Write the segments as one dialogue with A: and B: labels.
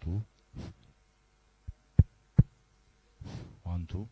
A: two, 1 2.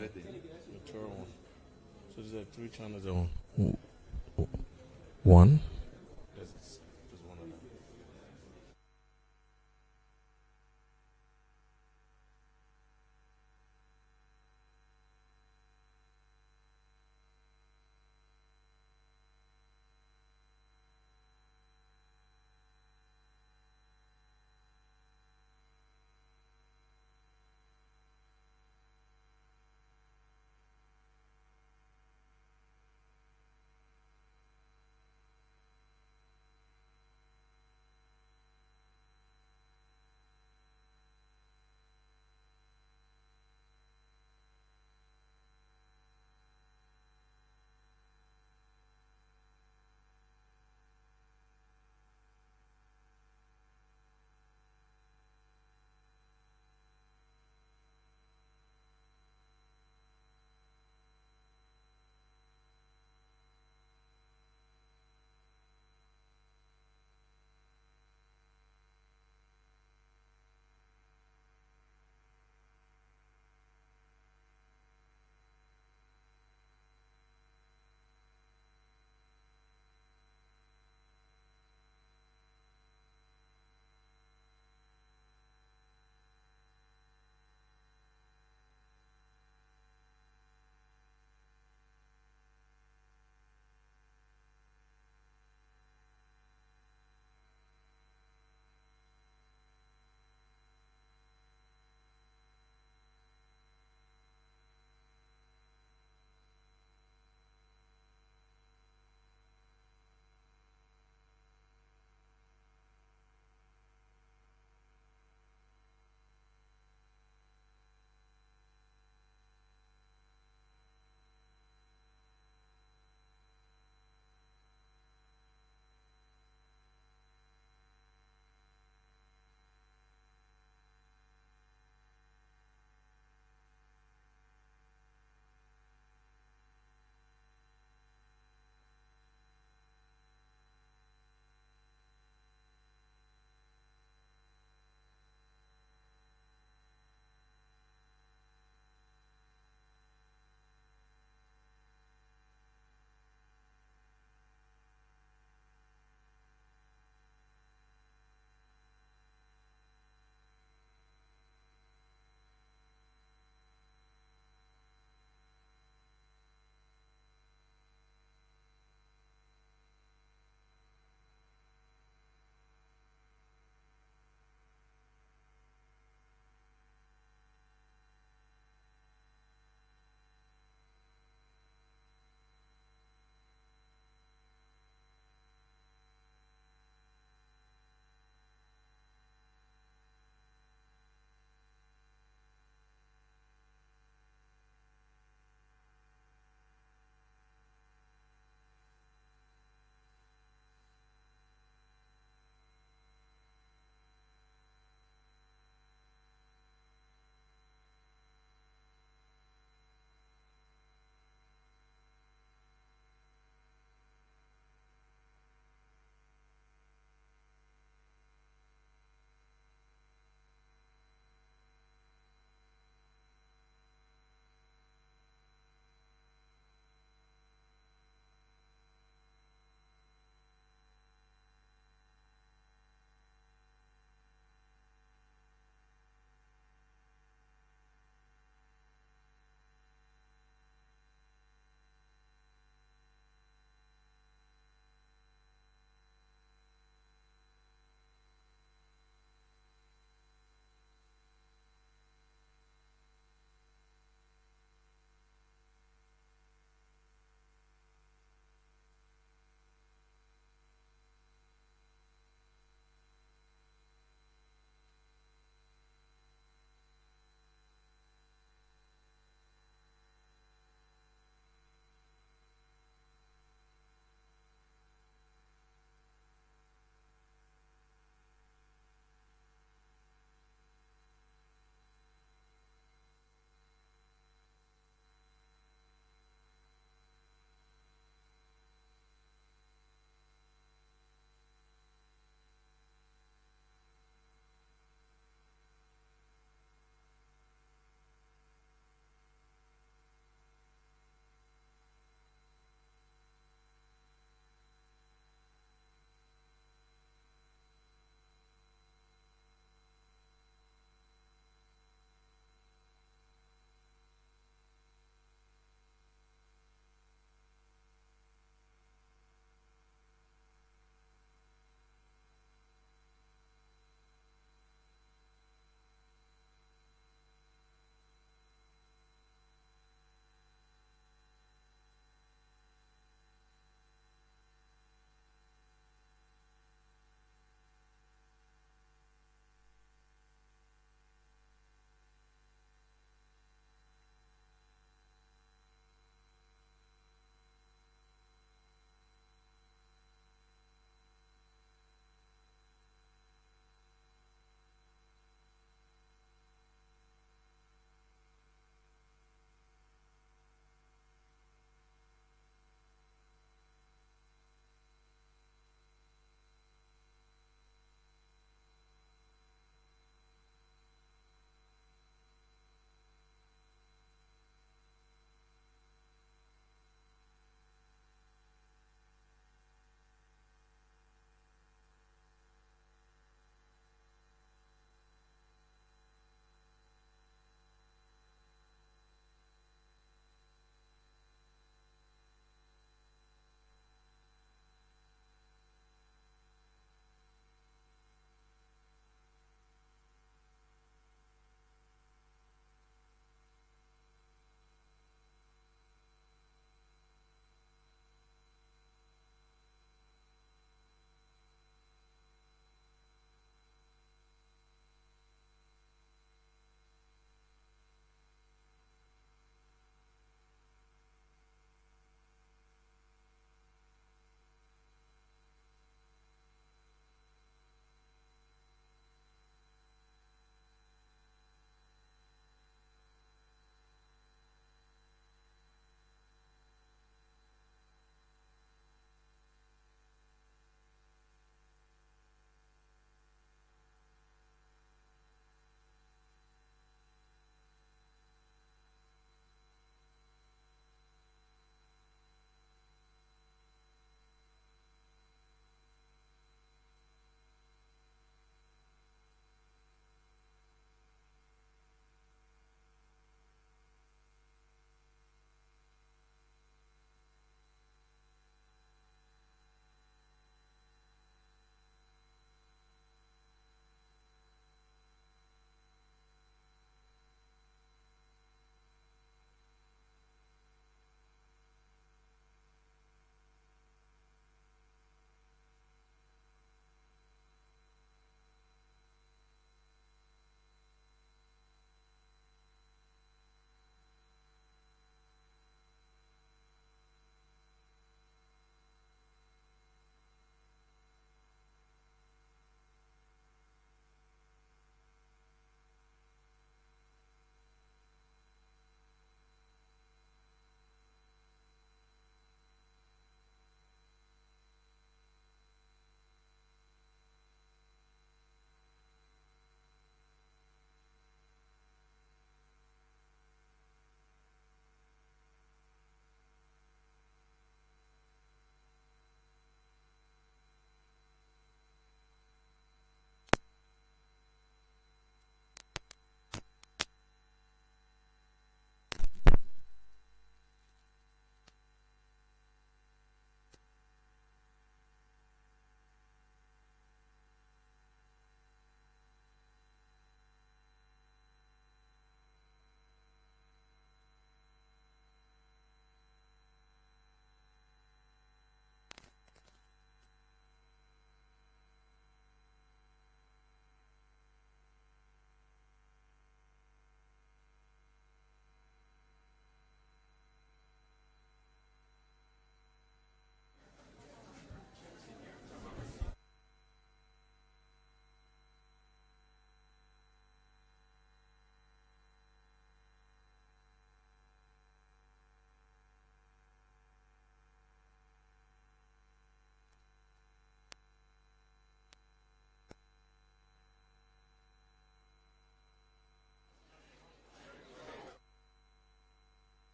B: The third one. So there's like three channels on. One. There's one of them.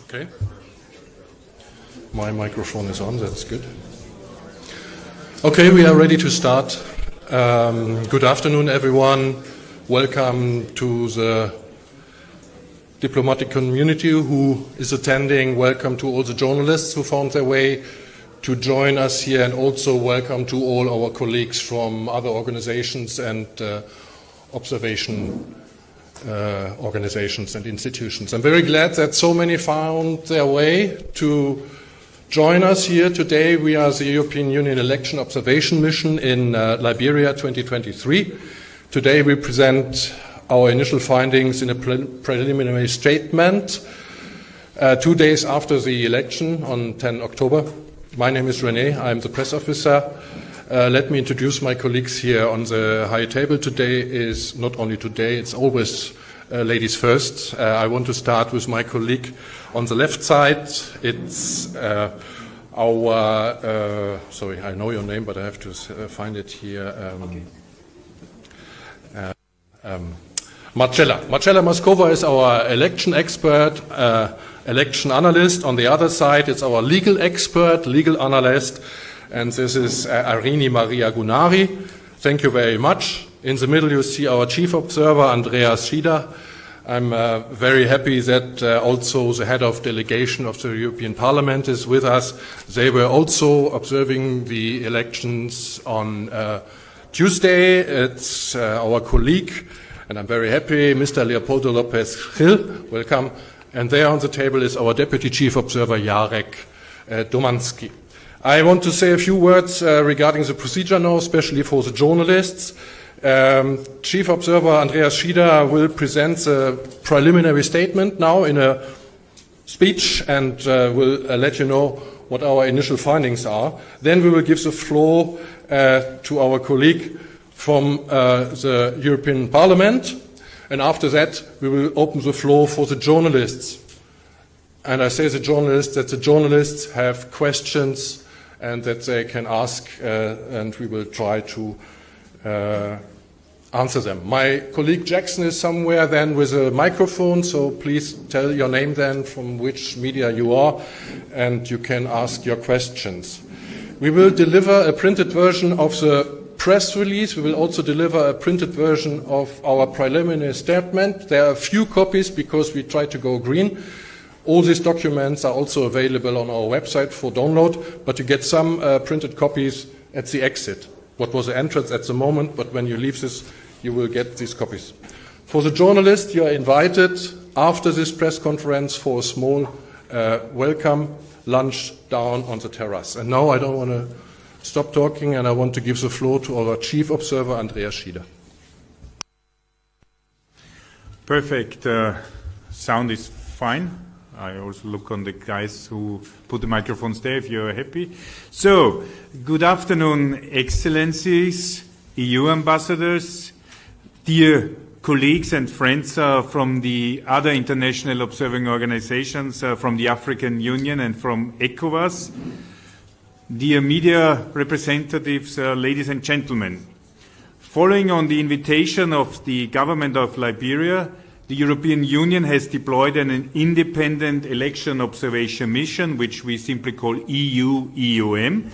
B: Okay. My microphone is on, that's good. Okay, we are ready to start. Good afternoon, everyone. Welcome to the diplomatic community who is attending. Welcome to all the journalists who found their way to join us here, and also welcome to all our colleagues from other organizations and observation organizations and institutions. I'm very glad that so many found their way to join us here today. We are the European Union Election Observation Mission in Liberia 2023. Today we present our initial findings in a preliminary statement 2 days after the election on 10 October. My name is René, I'm the press officer. Let me introduce my colleagues here on the high table. Today is not only today, it's always ladies first. I want to start with my colleague on the left side. It's sorry, I know your name, but I have to find it here. Marcella Moscova is our election expert, election analyst. On the other side, it's our legal expert, legal analyst, and this is Irini Maria Gunari. Thank you very much. In the middle, you see our chief observer, Andreas Schieder. I'm very happy that also the head of delegation of the European Parliament is with us. They were also observing the elections on Tuesday. It's our colleague, and I'm very happy, Mr. Leopoldo Lopez Gil. Welcome. And there on the table is our deputy chief observer, Jarek Domanski. I want to say a few words regarding the procedure now, especially for the journalists. Chief Observer Andreas Schieder will present the preliminary statement now in a speech and will let you know what our initial findings are. Then we will give the floor to our colleague from the European Parliament, and after that we will open the floor for the journalists. And I say the journalists that the journalists have questions and that they can ask, and we will try to answer them. My colleague Jackson is somewhere then with a microphone, so please tell your name then, from which media you are, and you can ask your questions. We will deliver a printed version of the press release. We will also deliver a printed version of our preliminary statement. There are a few copies because we try to go green. All these documents are also available on our website for download, but you get some printed copies at the exit. What was the entrance at the moment, but when you leave this, you will get these copies. For the journalists, you are invited after this press conference for a small welcome lunch down on the terrace. And now I don't want to stop talking, and I want to give the floor to our chief observer, Andreas Schieder.
C: Perfect. Sound is fine. I also look on the guys who put the microphones there if you're happy. So, good afternoon, Excellencies, EU ambassadors, dear colleagues and friends from the other international observing organizations, from the African Union and from ECOWAS, dear media representatives, ladies and gentlemen. Following on the invitation of the government of Liberia, the European Union has deployed an independent election observation mission, which we simply call EU-EOM,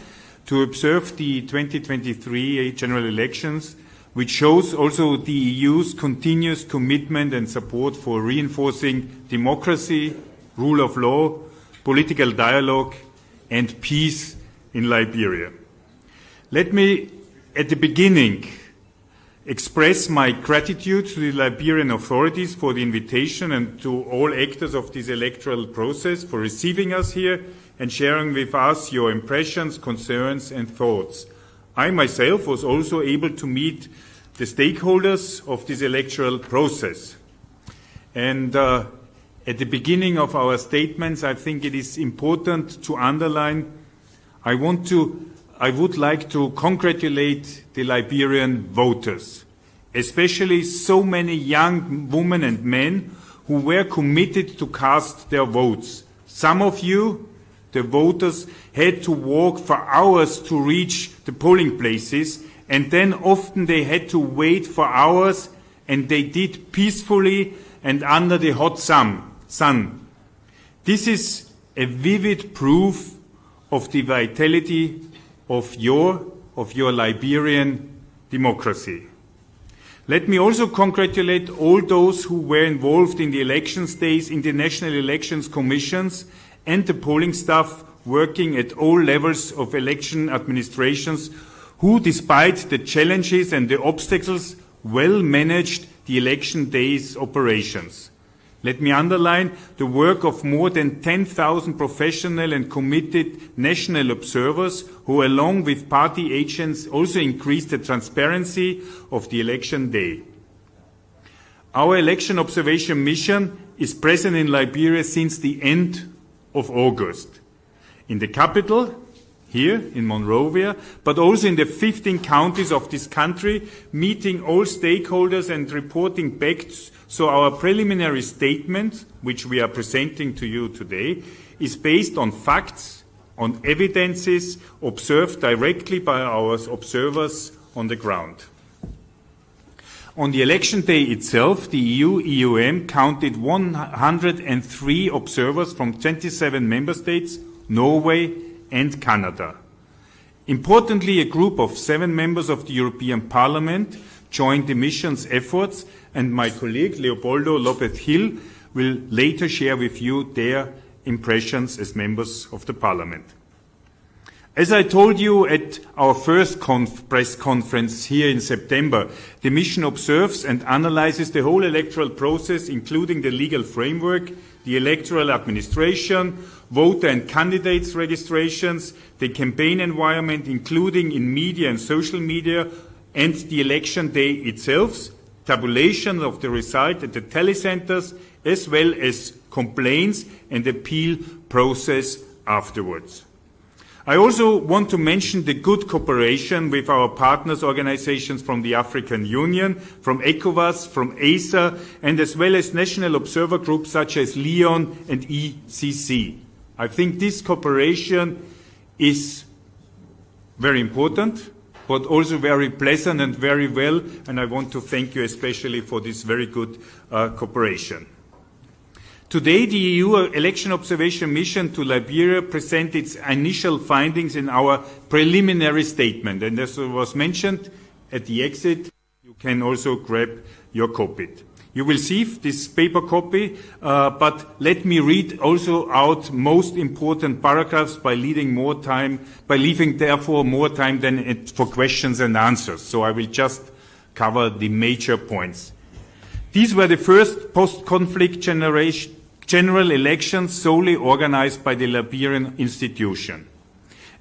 C: to observe the 2023 general elections, which shows also the EU's continuous commitment and support for reinforcing democracy, rule of law, political dialogue, and peace in Liberia. Let me, at the beginning, express my gratitude to the Liberian authorities for the invitation and to all actors of this electoral process for receiving us here and sharing with us your impressions, concerns and thoughts. I myself was also able to meet the stakeholders of this electoral process. And at the beginning of our statements, I think it is important to underline, I would like to congratulate the Liberian voters, especially so many young women and men who were committed to cast their votes. Some of you, the voters, had to walk for hours to reach the polling places, and then often they had to wait for hours, and they did peacefully and under the hot sun. This is a vivid proof of the vitality of your Liberian democracy. Let me also congratulate all those who were involved in the elections days in the national elections commissions and the polling staff working at all levels of election administrations who, despite the challenges and the obstacles, well managed the election day's operations. Let me underline the work of more than 10,000 professional and committed national observers who, along with party agents, also increased the transparency of the election day. Our election observation mission is present in Liberia since the end of August. In the capital, here in Monrovia, but also in the 15 counties of this country, meeting all stakeholders and reporting back. So our preliminary statement, which we are presenting to you today, is based on facts, on evidences observed directly by our observers on the ground. On the election day itself, the EU-EUM counted 103 observers from 27 member states, Norway and Canada. Importantly, a group of 7 members of the European Parliament joined the mission's efforts, and my colleague Leopoldo Lopez-Gil will later share with you their impressions as members of the Parliament. As I told you at our first press conference here in September, the mission observes and analyzes the whole electoral process, including the legal framework, the electoral administration, voter and candidates registrations, the campaign environment, including in media and social media, and the election day itself, tabulation of the result at the telecentres, as well as complaints and appeal process afterwards. I also want to mention the good cooperation with our partners organizations from the African Union, from ECOWAS, from ASA, and as well as national observer groups such as Lyon and ECC. I think this cooperation is very important, but also very pleasant and very well, and I want to thank you especially for this very good cooperation. Today, the EU Election Observation Mission to Liberia presents its initial findings in our preliminary statement, and as was mentioned at the exit, you can also grab your copy. You will see this paper copy, but let me read also out most important paragraphs by leaving therefore more time than for questions and answers. So I will just cover the major points. These were the first post-conflict general elections solely organized by the Liberian institution.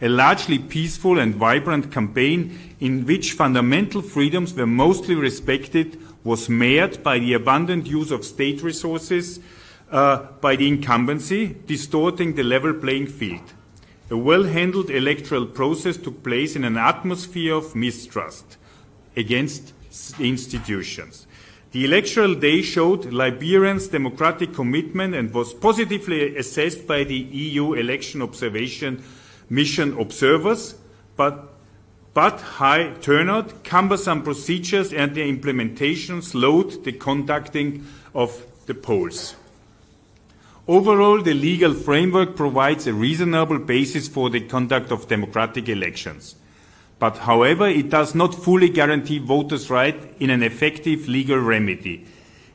C: A largely peaceful and vibrant campaign in which fundamental freedoms were mostly respected was marred by the abundant use of state resources by the incumbency, distorting the level playing field. A well-handled electoral process took place in an atmosphere of mistrust against the institutions. The electoral day showed Liberians' democratic commitment and was positively assessed by the EU Election Observation Mission observers, but high turnout, cumbersome procedures and their implementation slowed the conducting of the polls. Overall, the legal framework provides a reasonable basis for the conduct of democratic elections. But, however, it does not fully guarantee voters' right in an effective legal remedy.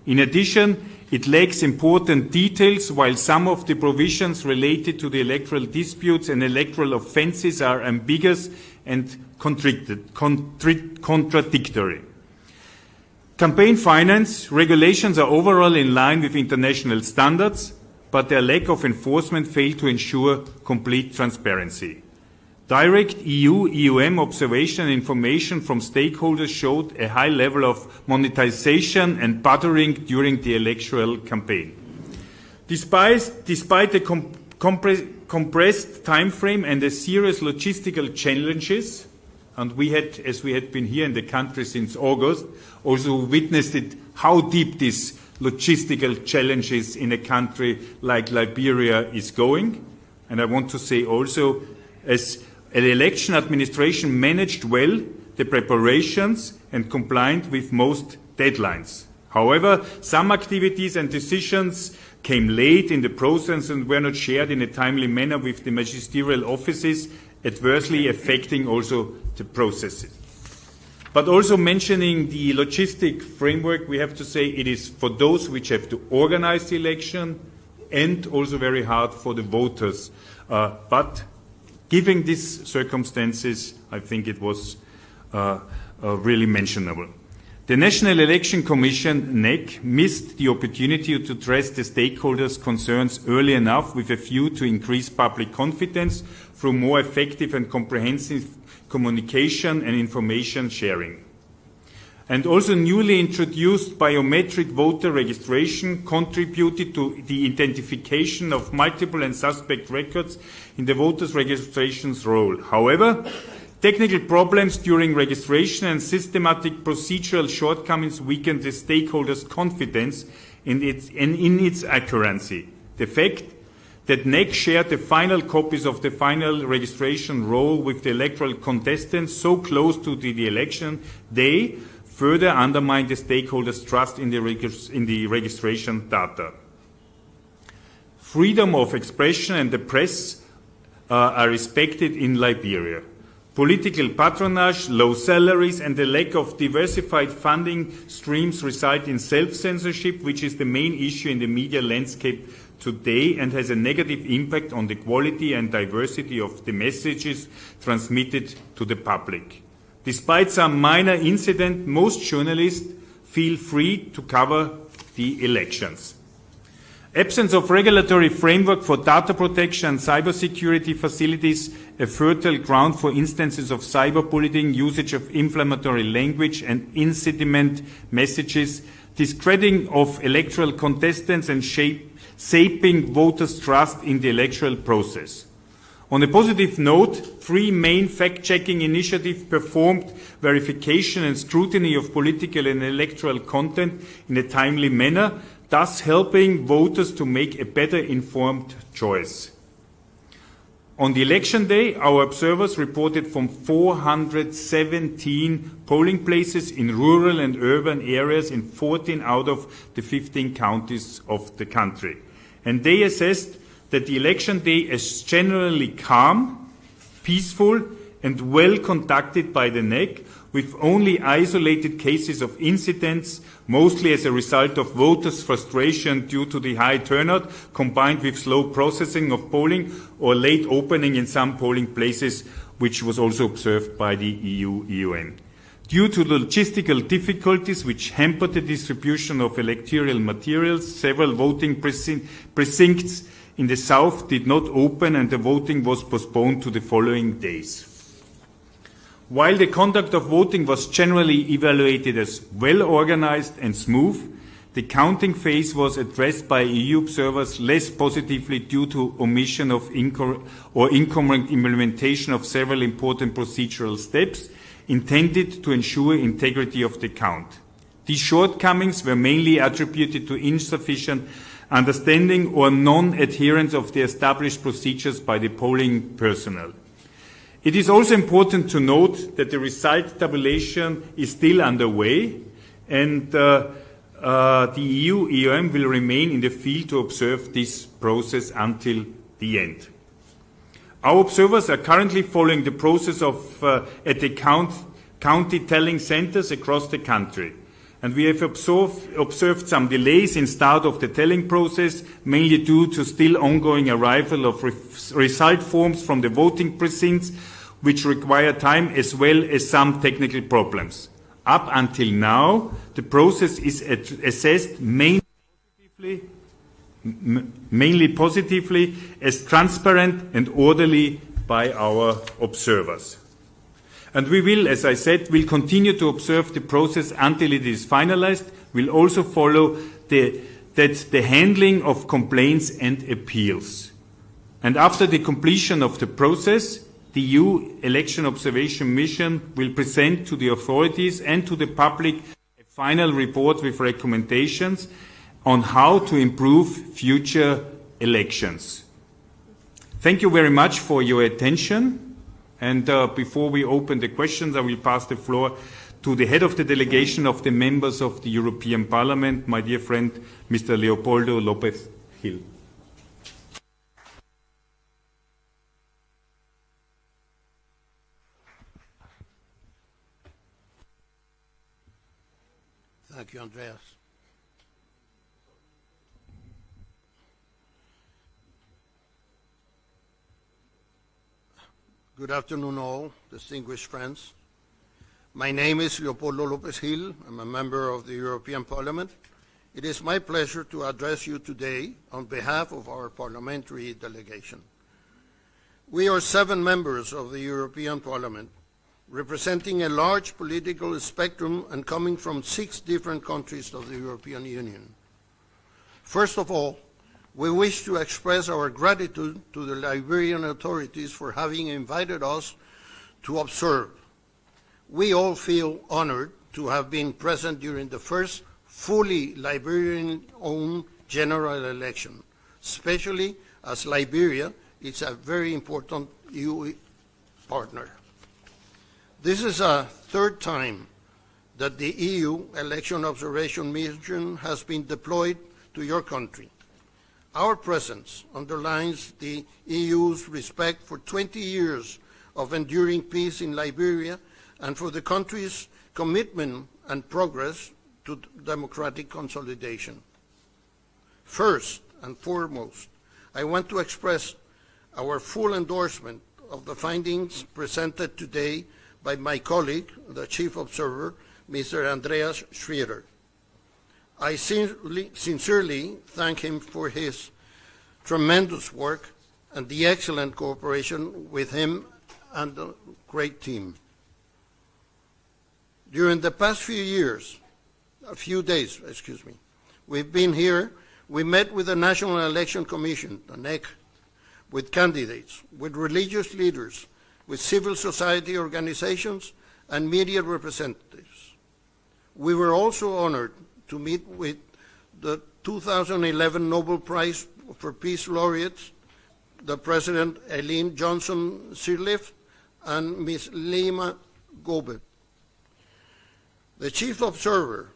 C: In addition, it lacks important details, while some of the provisions related to the electoral disputes and electoral offences are ambiguous and contradictory. Campaign finance regulations are overall in line with international standards, but their lack of enforcement failed to ensure complete transparency. Direct EU-EUM observation and information from stakeholders showed a high level of monetization and bartering during the electoral campaign. Despite the compressed time frame and the serious logistical challenges, and we had, as we had been here in the country since August, also witnessed it, how deep these logistical challenges in a country like Liberia is going. And I want to say also, as an election administration managed well the preparations and complied with most deadlines. However, some activities and decisions came late in the process and were not shared in a timely manner with the magisterial offices, adversely affecting also the processes. But also mentioning the logistic framework, we have to say it is for those which have to organize the election and also very hard for the voters. But given these circumstances, I think it was really mentionable. The National Election Commission, NEC, missed the opportunity to address the stakeholders' concerns early enough with a view to increase public confidence through more effective and comprehensive communication and information sharing. And also newly introduced biometric voter registration contributed to the identification of multiple and suspect records in the voters' registration's role. However, technical problems during registration and systematic procedural shortcomings weakened the stakeholders' confidence in its accuracy. The fact that NEC shared the final copies of the final registration roll with the electoral contestants so close to the election day further undermined the stakeholders' trust in the registration data. Freedom of expression and the press are respected in Liberia. Political patronage, low salaries, and the lack of diversified funding streams result in self-censorship, which is the main issue in the media landscape today and has a negative impact on the quality and diversity of the messages transmitted to the public. Despite some minor incident, most journalists feel free to cover the elections. Absence of regulatory framework for data protection and cybersecurity facilities, a fertile ground for instances of cyberbullying, usage of inflammatory language and incitement messages, discrediting of electoral contestants and saping voters' trust in the electoral process. On a positive note, 3 main fact-checking initiatives performed verification and scrutiny of political and electoral content in a timely manner, thus helping voters to make a better informed choice. On the election day, our observers reported from 417 polling places in rural and urban areas in 14 out of the 15 counties of the country. And they assessed that the election day is generally calm, peaceful, and well conducted by the NEC, with only isolated cases of incidents, mostly as a result of voters' frustration due to the high turnout, combined with slow processing of polling or late opening in some polling places, which was also observed by the EU-EUM. Due to logistical difficulties which hampered the distribution of electoral materials, several voting precincts in the south did not open and the voting was postponed to the following days. While the conduct of voting was generally evaluated as well organized and smooth, the counting phase was addressed by EU observers less positively due to omission of incomplete implementation of several important procedural steps intended to ensure integrity of the count. These shortcomings were mainly attributed to insufficient understanding or non-adherence of the established procedures by the polling personnel. It is also important to note that the result tabulation is still underway, and the EU-EUM will remain in the field to observe this process until the end. Our observers are currently following the process at the county tallying centers across the country. And we have observed some delays in start of the tallying process, mainly due to still ongoing arrival of result forms from the voting precincts, which require time, as well as some technical problems. Up until now, the process is assessed mainly positively as transparent and orderly by our observers. And we will, as I said, will continue to observe the process until it is finalized. We'll also follow the handling of complaints and appeals. And after the completion of the process, the EU Election Observation Mission will present to the authorities and to the public a final report with recommendations on how to improve future elections. Thank you very much for your attention. And before we open the questions, I will pass the floor to the head of the delegation of the members of the European Parliament, my dear friend, Mr. Leopoldo López Gil.
D: Thank you, Andreas. Good afternoon, all distinguished friends. My name is Leopoldo López Gil. I'm a member of the European Parliament. It is my pleasure to address you today on behalf of our parliamentary delegation. We are 7 members of the European Parliament, representing a large political spectrum and coming from 6 different countries of the European Union. First of all, we wish to express our gratitude to the Liberian authorities for having invited us to observe. We all feel honored to have been present during the first fully Liberian-owned general election, especially as Liberia is a very important EU partner. This is a 3rd time that the EU election observation mission has been deployed to your country. Our presence underlines the EU's respect for 20 years of enduring peace in Liberia and for the country's commitment and progress to democratic consolidation. First and foremost, I want to express our full endorsement of the findings presented today by my colleague, the Chief Observer, Mr. Andreas Schroeder. I sincerely thank him for his tremendous work and the excellent cooperation with him and the great team. During the past few days, we've been here. We met with the National Election Commission, the NEC, with candidates, with religious leaders, with civil society organizations, and media representatives. We were also honored to meet with the 2011 Nobel Prize for Peace laureates, the President Ellen Johnson Sirleaf and Ms. Lima Gobe. The Chief Observer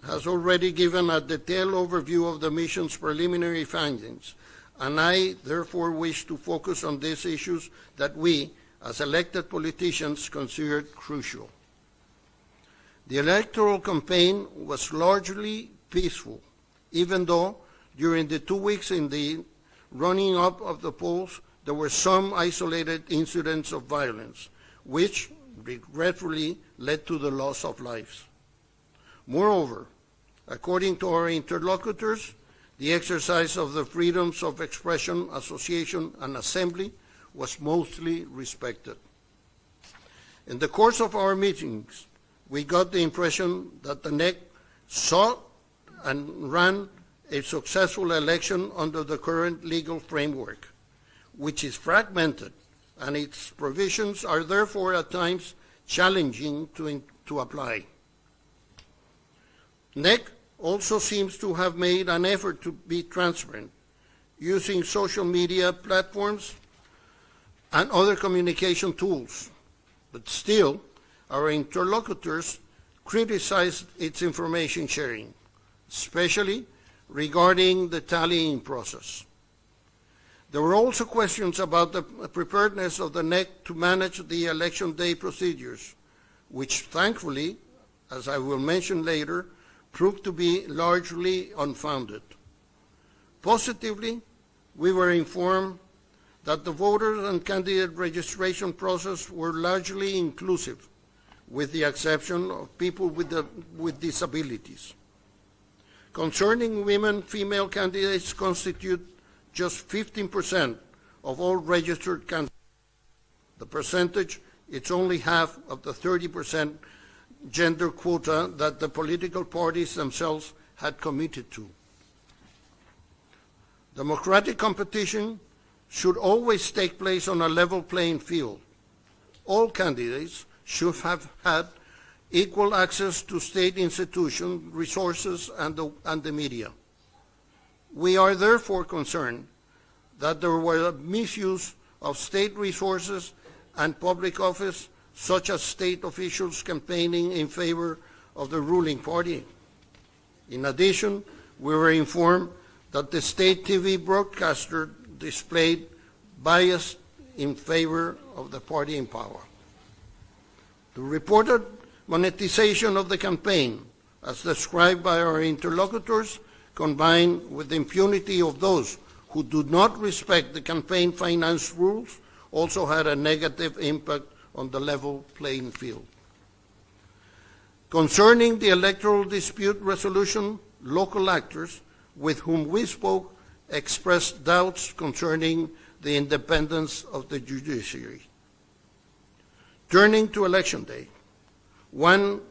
D: has already given a detailed overview of the mission's preliminary findings, and I therefore wish to focus on these issues that we, as elected politicians, considered crucial. The electoral campaign was largely peaceful, even though during the 2 weeks in the running up of the polls, there were some isolated incidents of violence, which regretfully led to the loss of lives. Moreover, according to our interlocutors, the exercise of the freedoms of expression, association, and assembly was mostly respected. In the course of our meetings, we got the impression that the NEC sought and ran a successful election under the current legal framework, which is fragmented, and its provisions are therefore at times challenging to apply. NEC also seems to have made an effort to be transparent, using social media platforms and other communication tools. But still, our interlocutors criticized its information sharing, especially regarding the tallying process. There were also questions about the preparedness of the NEC to manage the election day procedures, which thankfully, as I will mention later, proved to be largely unfounded. Positively, we were informed that the voters and candidate registration process were largely inclusive, with the exception of people with disabilities. Concerning women, female candidates constitute just 15% of all registered candidates. The percentage is only half of the 30% gender quota that the political parties themselves had committed to. Democratic competition should always take place on a level playing field. All candidates should have had equal access to state institutions, resources, and the media. We are therefore concerned that there were misuse of state resources and public office such as state officials campaigning in favor of the ruling party. In addition, we were informed that the state TV broadcaster displayed bias in favor of the party in power. The reported monetization of the campaign, as described by our interlocutors, combined with the impunity of those who do not respect the campaign finance rules, also had a negative impact on the level playing field. Concerning the electoral dispute resolution, local actors with whom we spoke expressed doubts concerning the independence of the judiciary. Turning to election day, one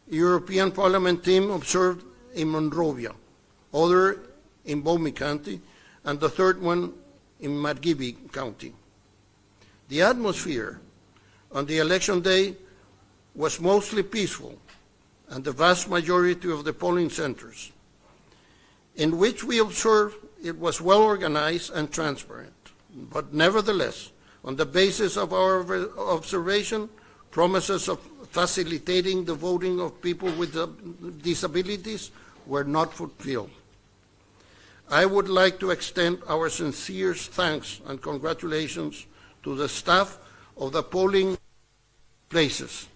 D: European Parliament team observed in Monrovia, other in Bomi County, and the third one in Margibi County. The atmosphere on the election day was mostly peaceful, and the vast majority of the polling centers in which we observed it was well organized and transparent. But nevertheless, on the basis of our observation, promises of facilitating the voting of people with disabilities were not fulfilled. I would like to extend our sincerest thanks and congratulations to the staff of the polling places.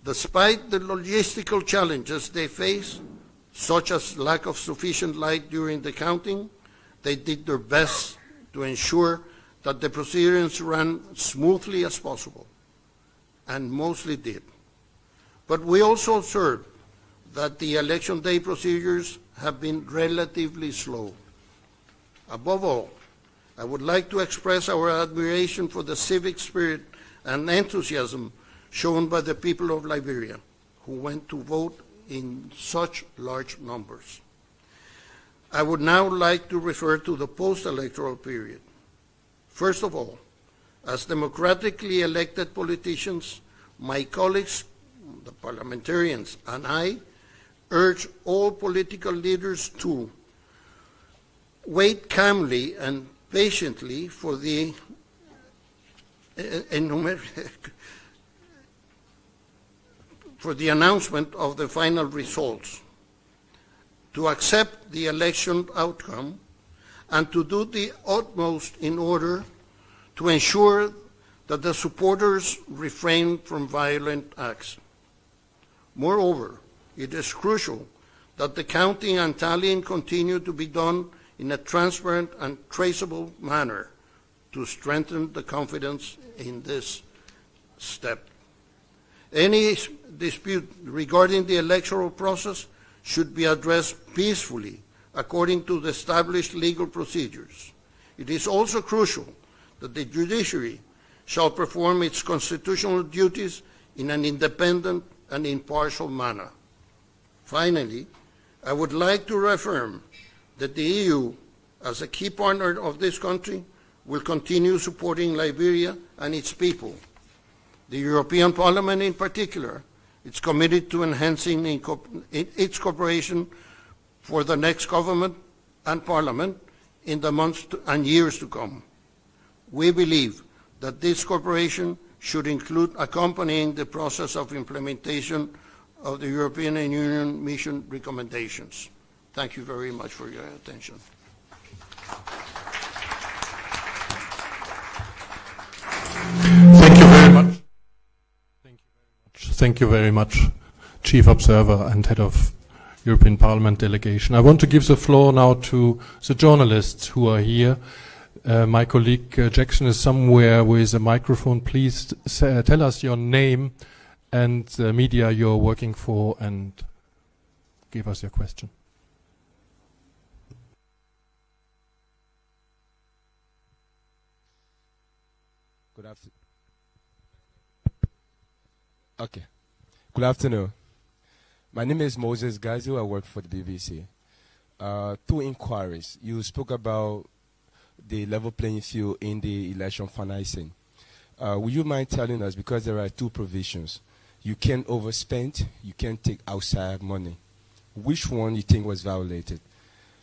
D: Despite the logistical challenges they face, such as lack of sufficient light during the counting, they did their best to ensure that the proceedings ran smoothly as possible, and mostly did. But we also observed that the election day procedures have been relatively slow. Above all, I would like to express our admiration for the civic spirit and enthusiasm shown by the people of Liberia, who went to vote in such large numbers. I would now like to refer to the post-electoral period. First of all, as democratically elected politicians, my colleagues, the parliamentarians, and I urge all political leaders to wait calmly and patiently for the announcement of the final results, to accept the election outcome, and to do the utmost in order to ensure that the supporters refrain from violent acts. Moreover, it is crucial that the counting and tallying continue to be done in a transparent and traceable manner to strengthen the confidence in this step. Any dispute regarding the electoral process should be addressed peacefully according to the established legal procedures. It is also crucial that the judiciary shall perform its constitutional duties in an independent and impartial manner. Finally, I would like to reaffirm that the EU, as a key partner of this country, will continue supporting Liberia and its people. The European Parliament in particular is committed to enhancing its cooperation for the next government and Parliament in the months and years to come. We believe that this cooperation should include accompanying the process of implementation of the European Union mission recommendations. Thank you very much for your attention.
B: Thank you very much. Thank you very much, Chief Observer and Head of European Parliament Delegation. I want to give the floor now to the journalists who are here. My colleague Jackson is somewhere with a microphone. Please tell us your name and the media you're working for and give us your question.
E: Good afternoon. Okay. Good afternoon. My name is Moses Gazu. I work for the BBC. 2 inquiries. You spoke about the level playing field in the election financing. Would you mind telling us, because there are 2 provisions, you can't overspend, you can't take outside money. Which one you think was violated?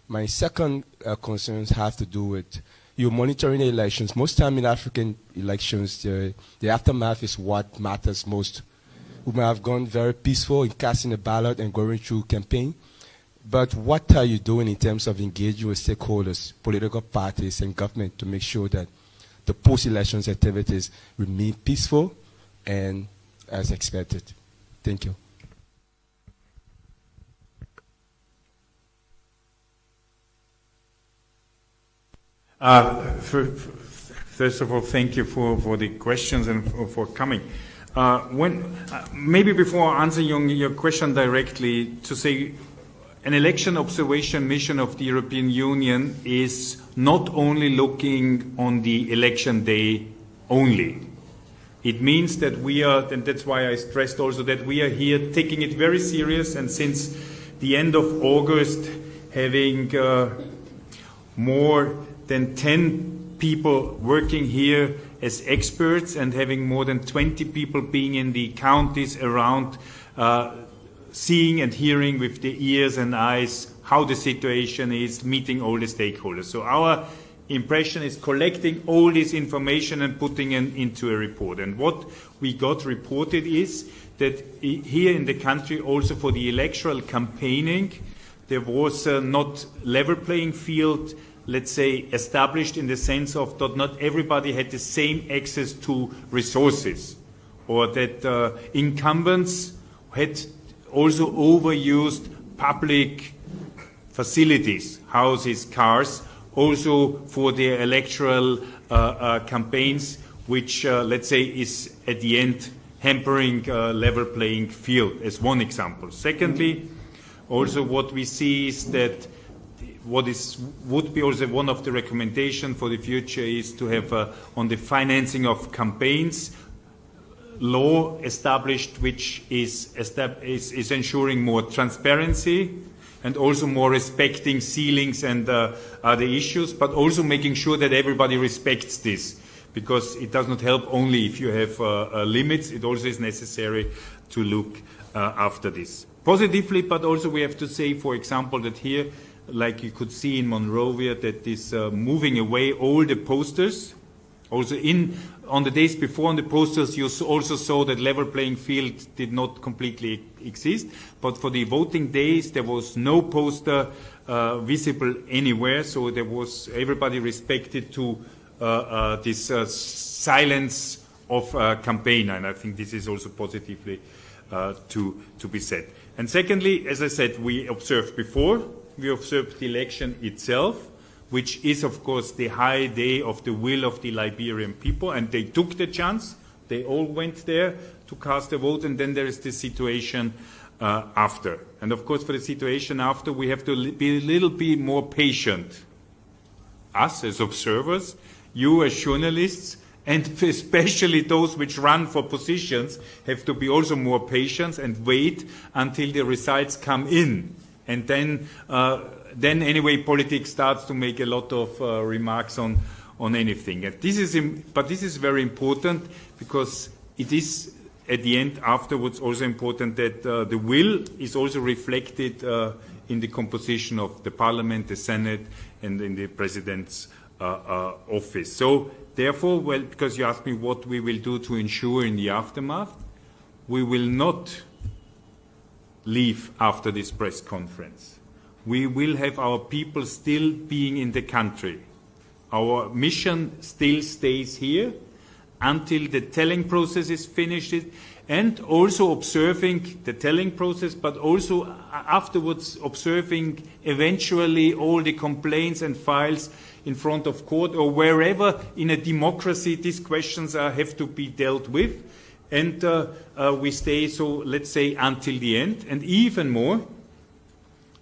E: My second concerns have to do with you're monitoring the elections. Most time in African elections, the aftermath is what matters most. We might have gone very peaceful in casting a ballot and going through campaign, but what are you doing in terms of engaging with stakeholders, political parties, and government to make sure that the post-elections activities remain peaceful and as expected? Thank you.
C: First of all, thank you for the questions and for coming. Maybe before answering your question directly, to say an election observation mission of the European Union is not only looking on the election day only. It means that we are, and that's why I stressed also that we are here taking it very serious, and since the end of August, having more than 10 people working here as experts and having more than 20 people being in the counties around, seeing and hearing with the ears and eyes how the situation is, meeting all the stakeholders. So our impression is collecting all this information and putting it into a report. And what we got reported is that here in the country, also for the electoral campaigning, there was not level playing field, let's say, established in the sense of that not everybody had the same access to resources, or that incumbents had also overused public facilities, houses, cars, also for their electoral campaigns, which, let's say, is at the end hampering level playing field, as one example. Secondly, also what we see is that would be also one of the recommendations for the future is to have on the financing of campaigns law established, which is ensuring more transparency and also more respecting ceilings and other issues, but also making sure that everybody respects this, because it does not help only if you have limits. It also is necessary to look after this positively, but also we have to say, for example, that here, like you could see in Monrovia, that is moving away all the posters. Also on the days before on the posters, you also saw that level playing field did not completely exist. But for the voting days, there was no poster visible anywhere. So there was everybody respected to this silence of campaign. And I think this is also positively to be said. And secondly, as I said, we observed before. We observed the election itself, which is, of course, the high day of the will of the Liberian people, and they took the chance. They all went there to cast a vote, and then there is the situation after. And, of course, for the situation after, we have to be a little bit more patient. Us as observers, you as journalists, and especially those which run for positions have to be also more patient and wait until the results come in. And then anyway, politics starts to make a lot of remarks on anything. And this is very important, because it is at the end afterwards also important that the will is also reflected in the composition of the Parliament, the Senate, and in the President's office. So therefore, well, because you asked me what we will do to ensure in the aftermath, we will not leave after this press conference. We will have our people still being in the country. Our mission still stays here until the telling process is finished, and also observing the telling process, but also afterwards observing eventually all the complaints and files in front of court or wherever in a democracy these questions have to be dealt with. And we stay, so let's say, until the end. And even more,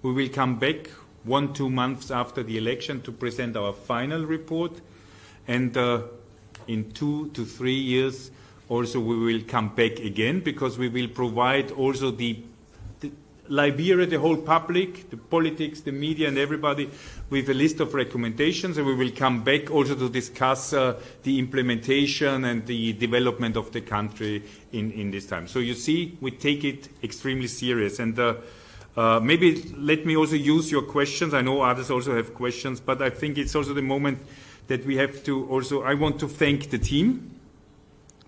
C: we will come back 1-2 months after the election to present our final report. And in 2 to 3 years, also we will come back again, because we will provide also the Liberia, the whole public, the politics, the media, and everybody with a list of recommendations, and we will come back also to discuss the implementation and the development of the country in this time. So you see, we take it extremely serious. And maybe let me also use your questions. I know others also have questions, but I think it's also the moment that we have to also, I want to thank the team,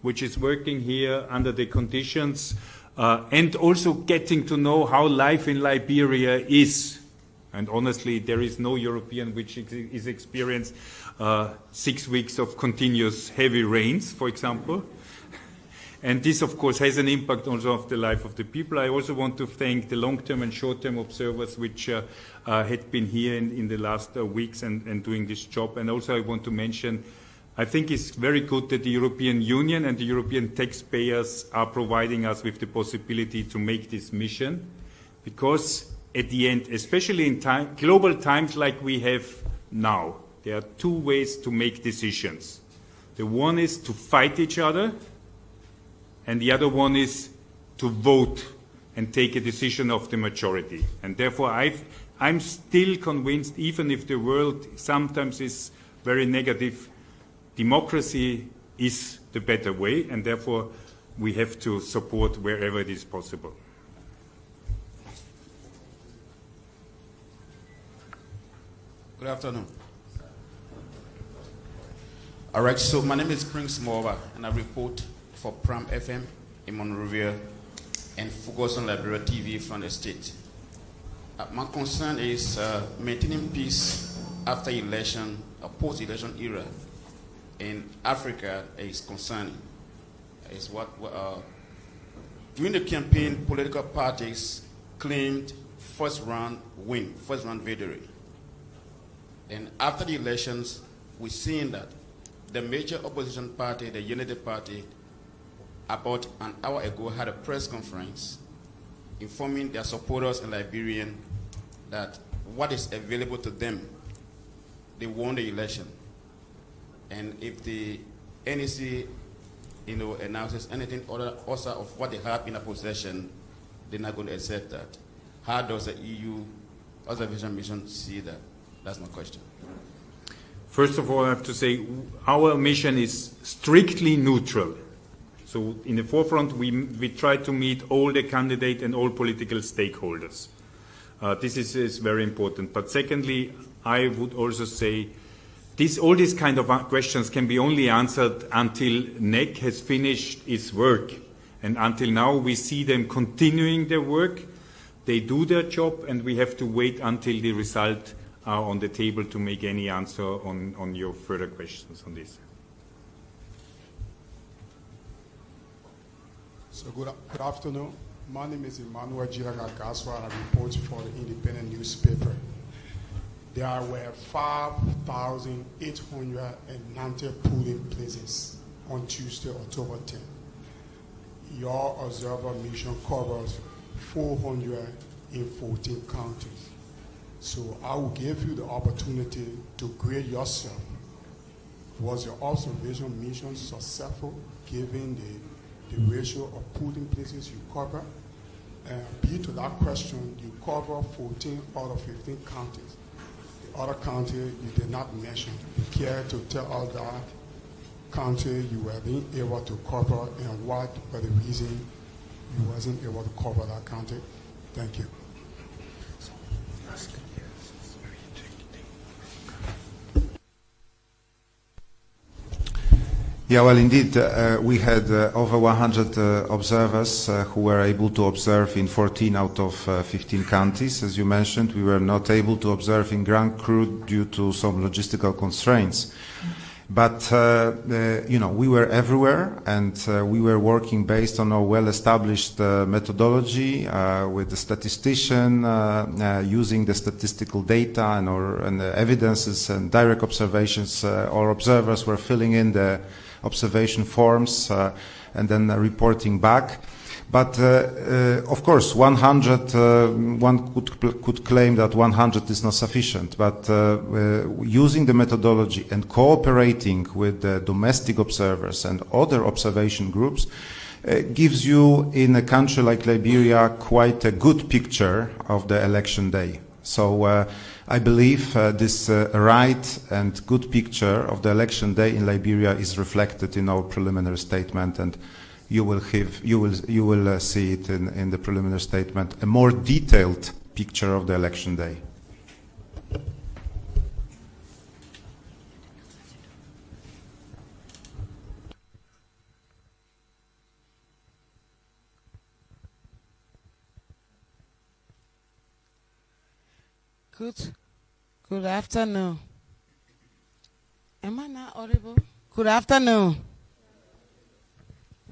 C: which is working here under the conditions, and also getting to know how life in Liberia is. And honestly, there is no European which is experienced 6 weeks of continuous heavy rains, for example. And this, of course, has an impact also of the life of the people. I also want to thank the long-term and short-term observers which had been here in the last weeks and doing this job. And also I want to mention, I think it's very good that the European Union and the European taxpayers are providing us with the possibility to make this mission, because at the end, especially in global times like we have now, there are two ways to make decisions. The one is to fight each other, and the other one is to vote and take a decision of the majority. And therefore, I'm still convinced, even if the world sometimes is very negative, democracy is the better way, and therefore we have to support wherever it is possible.
F: Good afternoon. All right, so my name is Prince Morva, and I report for Pram FM in Monrovia and focus on Liberia TV from the state. My concern is maintaining peace after election, a post-election era in Africa is concerning. Is during the campaign, political parties claimed first round victory. And after the elections, we're seeing that the major opposition party, the Unity Party, about an hour ago had a press conference informing their supporters in Liberia that what is available to them, they won the election. And if the NEC announces anything other also of what they have in their possession, they're not going to accept that. How does the EU observation mission see that? That's my question.
C: First of all, I have to say our mission is strictly neutral. So in the forefront, we try to meet all the candidates and all political stakeholders. This is very important. But secondly, I would also say all these kind of questions can be only answered until NEC has finished its work. And until now, we see them continuing their work. They do their job, and we have to wait until the result are on the table to make any answer on your further questions on this.
G: So good afternoon. My name is Emmanuel Jiraga Gaswa, and I report for the Independent newspaper. There were 5,890 polling places on Tuesday, October 10. Your observer mission covers 414 counties. So I will give you the opportunity to grade yourself. Was your observation mission successful given the ratio of polling places you cover? B to that question, you cover 14 out of 15 counties. The other county you did not mention. You care to tell us that county you were being able to cover and what were the reason you wasn't able to cover that county? Thank you.
H: Yeah, well, indeed, we had over 100 observers who were able to observe in 14 out of 15 counties. As you mentioned, we were not able to observe in Grand Cru due to some logistical constraints. But, we were everywhere, and we were working based on a well-established methodology with the statistician, using the statistical data and the evidences and direct observations. Our observers were filling in the observation forms and then reporting back. But of course, 100, one could claim that 100 is not sufficient. But using the methodology and cooperating with the domestic observers and other observation groups gives you, in a country like Liberia, quite a good picture of the election day. So I believe this right and good picture of the election day in Liberia is reflected in our preliminary statement, and you will see it in the preliminary statement, a more detailed picture of the election day.
I: Good afternoon. Am I not audible? Good afternoon.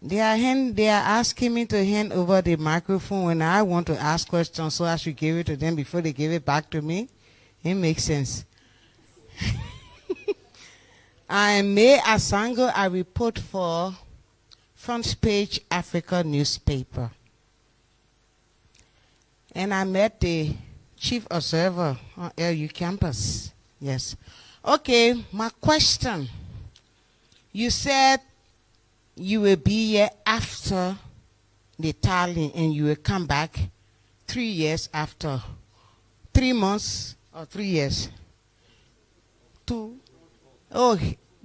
I: They are asking me to hand over the microphone when I want to ask questions, so I should give it to them before they give it back to me. It makes sense. I am May Asango. I report for Front Page Africa newspaper. And I met the chief observer on LU campus. Yes. Okay, my question. You said you will be here after the tallying and you will come back 3 years after. 3 months or 3 years? 2? Oh,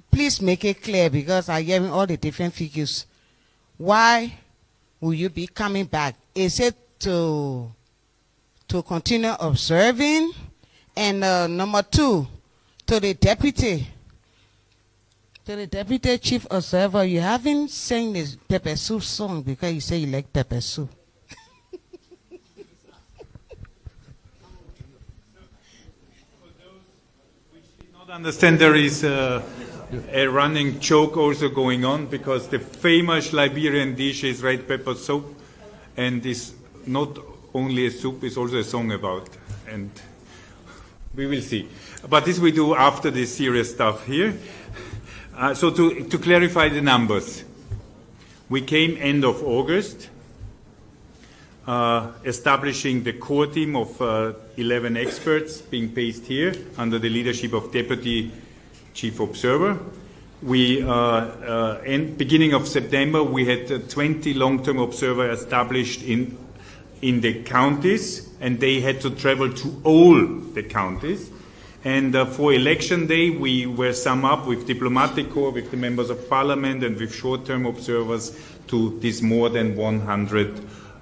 I: please make it clear because I gave all the different figures. Why will you be coming back? Is it to continue observing? And number 2, to the deputy chief observer, you haven't sang this pepper soup song because you say you like pepper soup.
C: Understand there is a running joke also going on because the famous Liberian dish is red pepper soup, and is not only a soup, it's also a song about, and we will see. But this we do after the serious stuff here. So to clarify the numbers, we came end of August, establishing the core team of 11 experts being based here under the leadership of Deputy Chief Observer. We, beginning of September, we had 20 long-term observers established in the counties, and they had to travel to all the counties. And for election day, we were sum up with diplomatic corps, with the members of parliament, and with short-term observers to this more than 100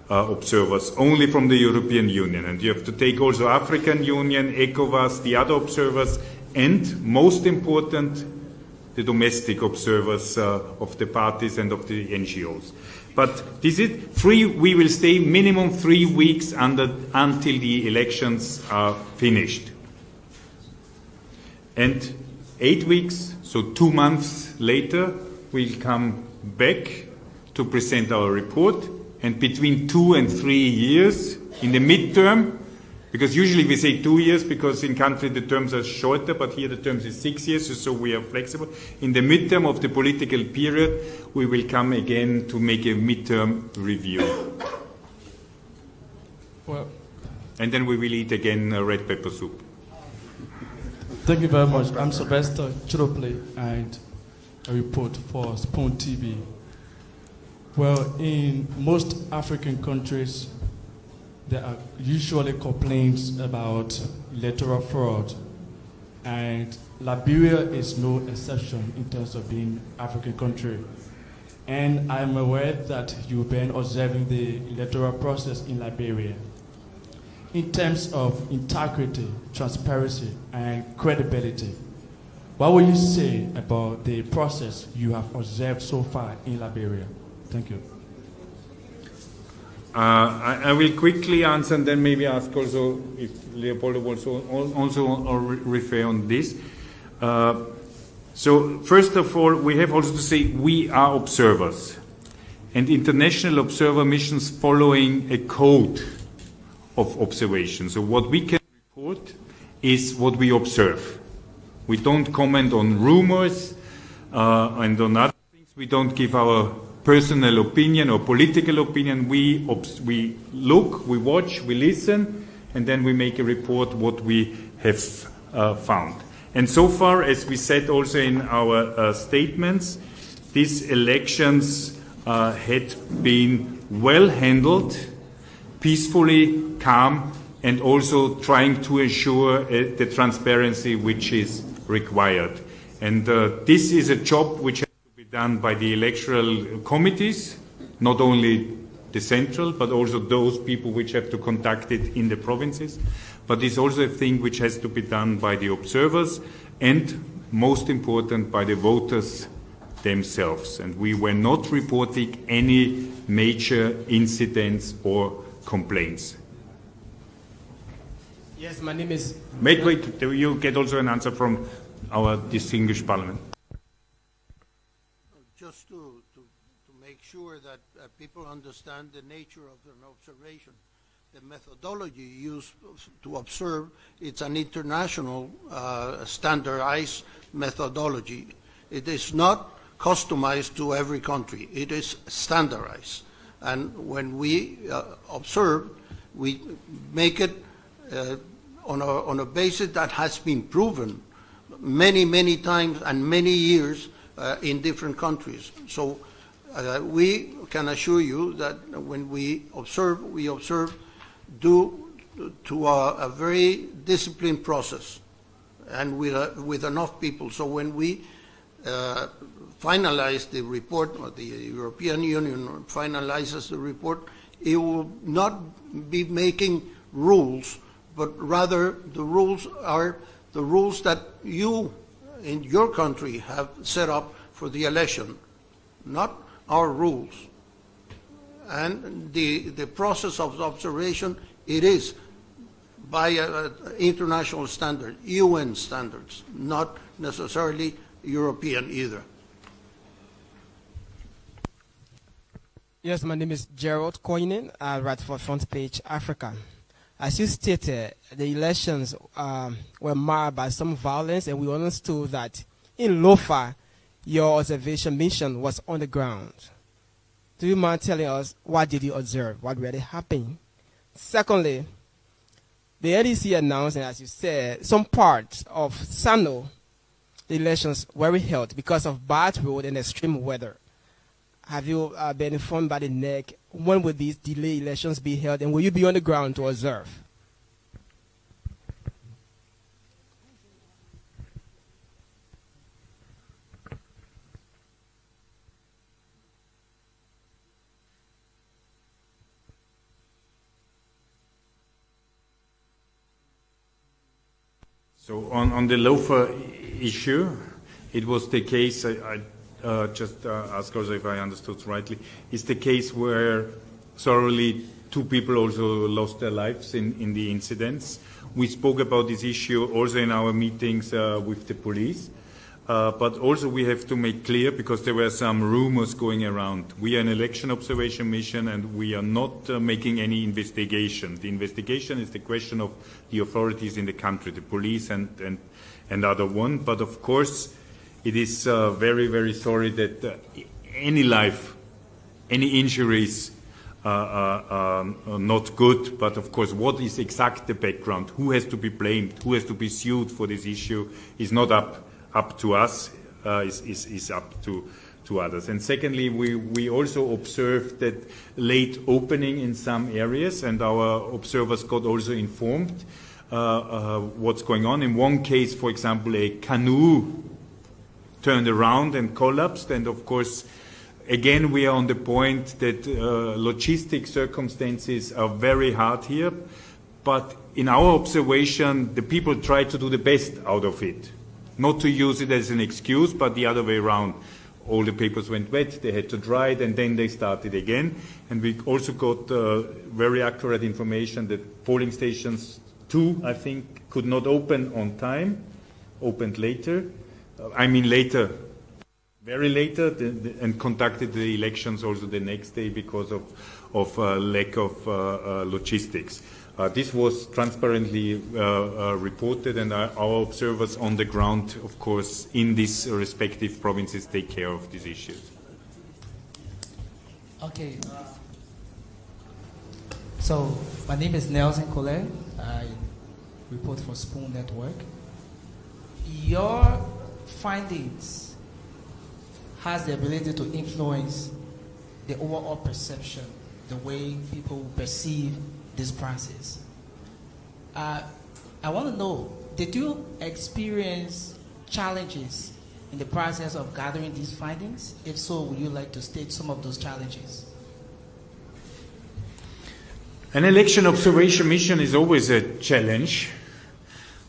C: observers, only from the European Union. And you have to take also African Union, ECOWAS, the other observers, and most important, the domestic observers of the parties and of the NGOs. But this is we will stay minimum 3 weeks until the elections are finished. And 8 weeks, so 2 months later, we'll come back to present our report. And between 2 and 3 years, in the midterm, because usually we say 2 years because in country the terms are shorter, but here the terms is 6 years, so we are flexible. In the midterm of the political period, we will come again to make a midterm review.
J: Well,
C: and then we will eat again red pepper soup.
J: Thank you very much. I'm Sylvester Chirople, and I report for Spoon TV. Well, in most African countries, there are usually complaints about electoral fraud, and Liberia is no exception in terms of being an African country. And I'm aware that you've been observing the electoral process in Liberia. In terms of integrity, transparency, and credibility, what will you say about the process you have observed so far in Liberia? Thank you.
C: I will quickly answer and then maybe ask also if Leopoldo wants to also refer on this. So first of all, we have also to say we are observers, and international observer missions following a code of observation. So what we can report is what we observe. We don't comment on rumors and on other things. We don't give our personal opinion or political opinion. We look, we watch, we listen, and then we make a report what we have found. And so far, as we said also in our statements, these elections had been well handled, peacefully, calm, and also trying to ensure the transparency which is required. And this is a job which has to be done by the electoral committees, not only the central, but also those people which have to conduct it in the provinces. But it's also a thing which has to be done by the observers and, most important, by the voters themselves. And we were not reporting any major incidents or complaints.
E: Yes, my name is...
C: Wait, you'll get also an answer from our distinguished parliament.
D: Just to make sure that people understand the nature of an observation, the methodology used to observe, it's an international standardized methodology. It is not customized to every country. It is standardized. And when we observe, we make it on a basis that has been proven many times and many years in different countries. So we can assure you that when we observe due to a very disciplined process and with enough people. So when we finalize the report, or the European Union finalizes the report, it will not be making rules, but rather the rules are the rules that you in your country have set up for the election, not our rules. And the process of observation, it is by international standard, UN standards, not necessarily European either.
E: Yes, my name is Gerald Koinen. I write for Front Page Africa. As you stated, the elections were marred by some violence, and we understood that in Lofa, your observation mission was on the ground. Do you mind telling us what did you observe? What really happened? Secondly, the NDC announced, and as you said, some parts of Sano, the elections were held because of bad road and extreme weather. Have you been informed by the NEC? When will these delayed elections be held, and will you be on the ground to observe?
C: So on the loafer issue, it was the case, I just ask also if I understood rightly, is the case where thoroughly two people also lost their lives in the incidents. We spoke about this issue also in our meetings with the police, but also we have to make clear, because there were some rumors going around. We are an election observation mission and we are not making any investigation. The investigation is the question of the authorities in the country, the police and other one. But of course, it is very sorry that any life, any injuries are not good. But of course, what is exact the background? Who has to be blamed? Who has to be sued for this issue is not up to us, is up to others. And secondly, we also observed that late opening in some areas, and our observers got also informed what's going on. In one case, for example, a canoe turned around and collapsed, and of course, again, we are on the point that logistic circumstances are very hard here, but in our observation, the people try to do the best out of it. Not to use it as an excuse, but the other way around. All the papers went wet, they had to dry it, and then they started again. And we also got very accurate information that polling stations 2, I think, could not open on time, opened later. Later, very later, and conducted the elections also the next day because of lack of logistics. This was transparently reported, and our observers on the ground, of course, in these respective provinces take care of these issues.
K: Okay. So, my name is Nelson Collet. I report for Spoon Network. Your findings has the ability to influence the overall perception, the way people perceive this process. I want to know, did you experience challenges in the process of gathering these findings? If so, would you like to state some of those challenges?
C: An election observation mission is always a challenge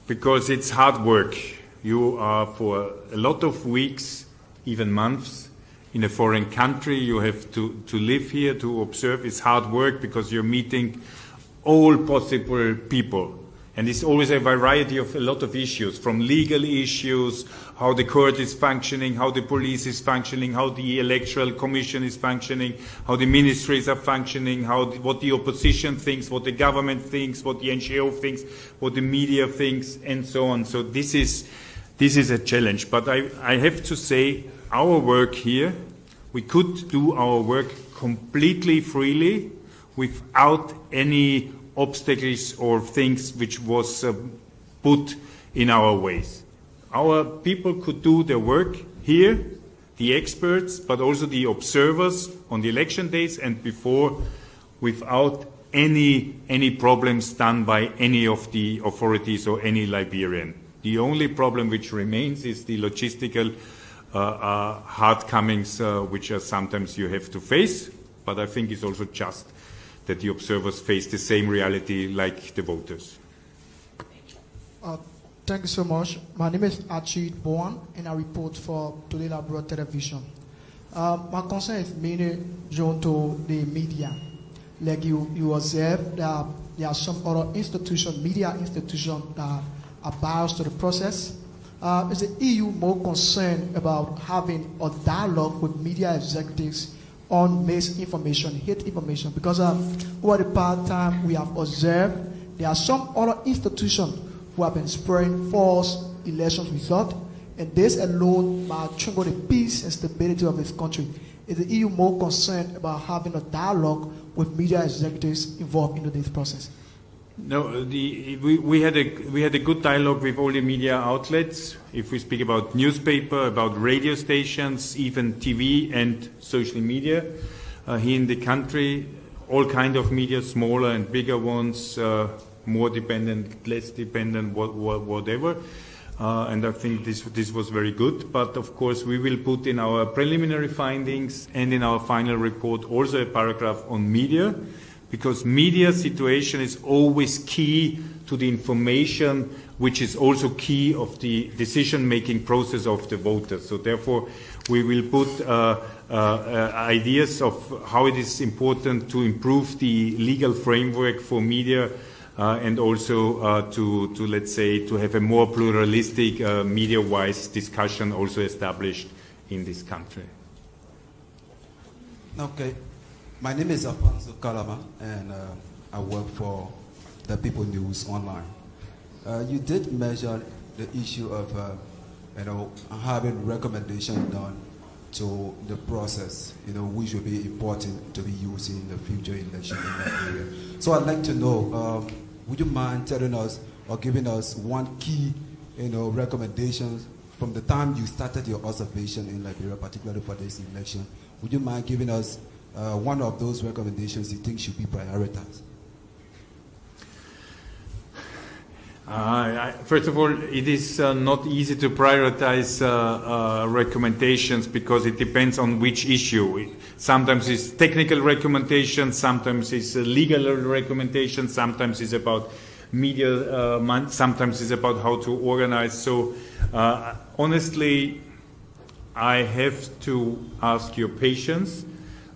C: because it's hard work. You are for a lot of weeks, even months, in a foreign country. You have to live here, to observe. It's hard work because you're meeting all possible people. And it's always a variety of a lot of issues, from legal issues, how the court is functioning, how the police is functioning, how the electoral commission is functioning, how the ministries are functioning, what the opposition thinks, what the government thinks, what the NGO thinks, what the media thinks, and so on. So this is a challenge. But I have to say, our work here, we could do our work completely freely without any obstacles or things which was put in our ways. Our people could do their work here, the experts, but also the observers on the election days and before, without any problems done by any of the authorities or any Liberian. The only problem which remains is the logistical hardcomings which are sometimes you have to face, but I think it's also just that the observers face the same reality like the voters.
L: Thank you so much. My name is Achid Boan, and I report for Today Liberia Television. My concern is mainly drawn to the media. Like you observe that there are some other institutions, media institutions, that are biased to the process. Is the EU more concerned about having a dialogue with media executives on misinformation, hate information? Because over the past time we have observed there are some other institutions who have been spreading false election results, and this alone might trigger the peace and stability of this country. Is the EU more concerned about having a dialogue with media executives involved in this process?
C: No, we had a good dialogue with all the media outlets. If we speak about newspaper, about radio stations, even TV and social media here in the country, all kind of media, smaller and bigger ones, more dependent, less dependent, whatever. And I think this was very good. But of course, we will put in our preliminary findings and in our final report also a paragraph on media, because media situation is always key to the information, which is also key of the decision-making process of the voters. So therefore, we will put ideas of how it is important to improve the legal framework for media and also to let's say, to have a more pluralistic media-wise discussion also established in this country.
M: Okay. My name is Afonso Kalama, and I work for the People News Online. You did measure the issue of, having recommendation done to the process, which will be important to be used in the future election in that area. So I'd like to know, would you mind telling us or giving us one key, recommendations from the time you started your observation in Liberia, particularly for this election? Would you mind giving us one of those recommendations you think should be prioritized?
C: First of all, it is not easy to prioritize recommendations because it depends on which issue. Sometimes it's technical recommendations, sometimes it's legal recommendations, sometimes it's about media, sometimes it's about how to organize. So honestly, I have to ask your patience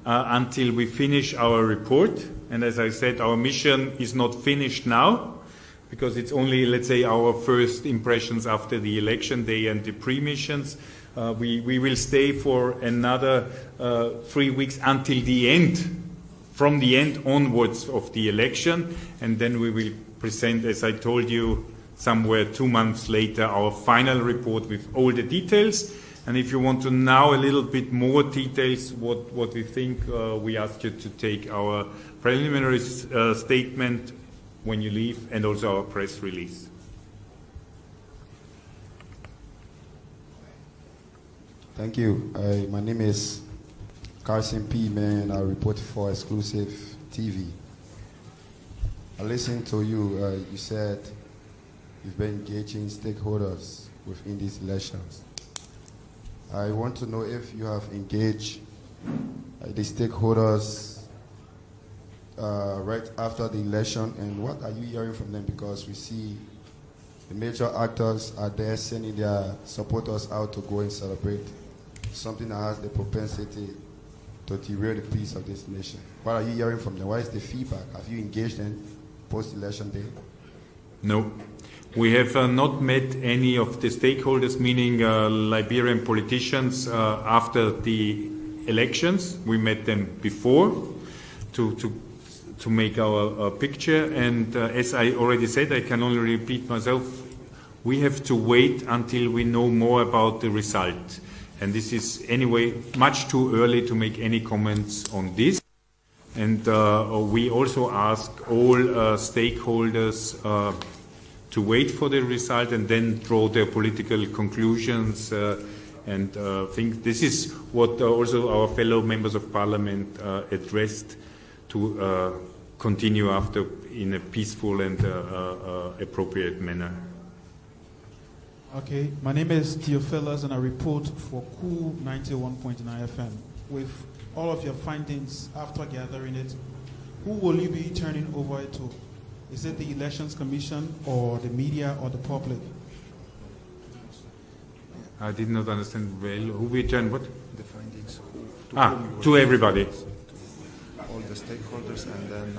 C: until we finish our report. And as I said, our mission is not finished now, because it's only, let's say, our first impressions after the election day and the pre-missions. We will stay for another 3 weeks until the end, from the end onwards of the election, and then we will present, as I told you, somewhere 2 months later, our final report with all the details. And if you want to know a little bit more details, what we think, we ask you to take our preliminary statement when you leave, and also our press release.
N: Thank you. My name is Carson P. Man. I report for Exclusive TV. I listened to you. You said you've been engaging stakeholders within these elections. I want to know if you have engaged the stakeholders right after the election, and what are you hearing from them? Because we see the major actors are there sending their supporters out to go and celebrate something that has the propensity to derail the peace of this nation. What are you hearing from them? What is the feedback? Have you engaged them post-election day?
C: No. We have not met any of the stakeholders, meaning Liberian politicians, after the elections. We met them before to make our picture. And as I already said, I can only repeat myself, we have to wait until we know more about the result. And this is anyway much too early to make any comments on this. And we also ask all stakeholders to wait for the result and then draw their political conclusions. And think this is what also our fellow members of parliament addressed to continue after in a peaceful and appropriate manner.
O: Okay, my name is Theophilus and I report for Cool 91.9 FM. With all of your findings after gathering it, who will you be turning over it to? Is it the Elections Commission or the media or the public?
C: I did not understand well. Who we turn what?
H: The findings.
C: To everybody.
H: All the stakeholders and then...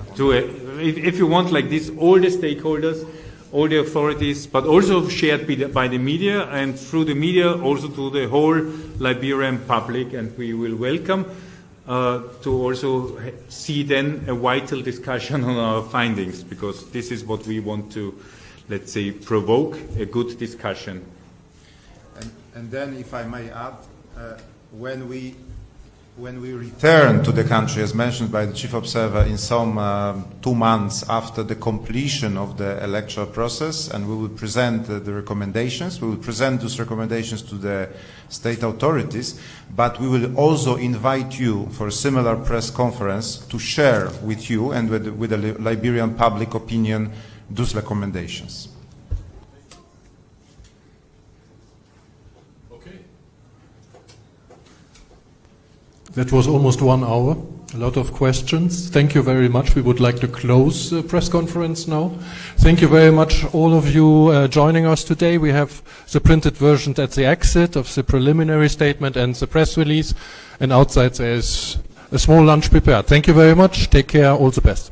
C: If you want like this, all the stakeholders, all the authorities, but also shared by the media, and through the media also to the whole Liberian public, and we will welcome to also see then a vital discussion on our findings, because this is what we want to, let's say, provoke a good discussion.
H: And then, if I may add, when we return to the country, as mentioned by the chief observer, in some 2 months after the completion of the electoral process, and we will present the recommendations. We will present those recommendations to the state authorities, but we will also invite you for a similar press conference to share with you and with the Liberian public opinion those recommendations.
B: That was almost 1 hour, a lot of questions. Thank you very much. We would like to close the press conference now. Thank you very much, all of you joining us today. We have the printed version at the exit of the preliminary statement and the press release, and outside there is a small lunch prepared. Thank you very much. Take care. All the best.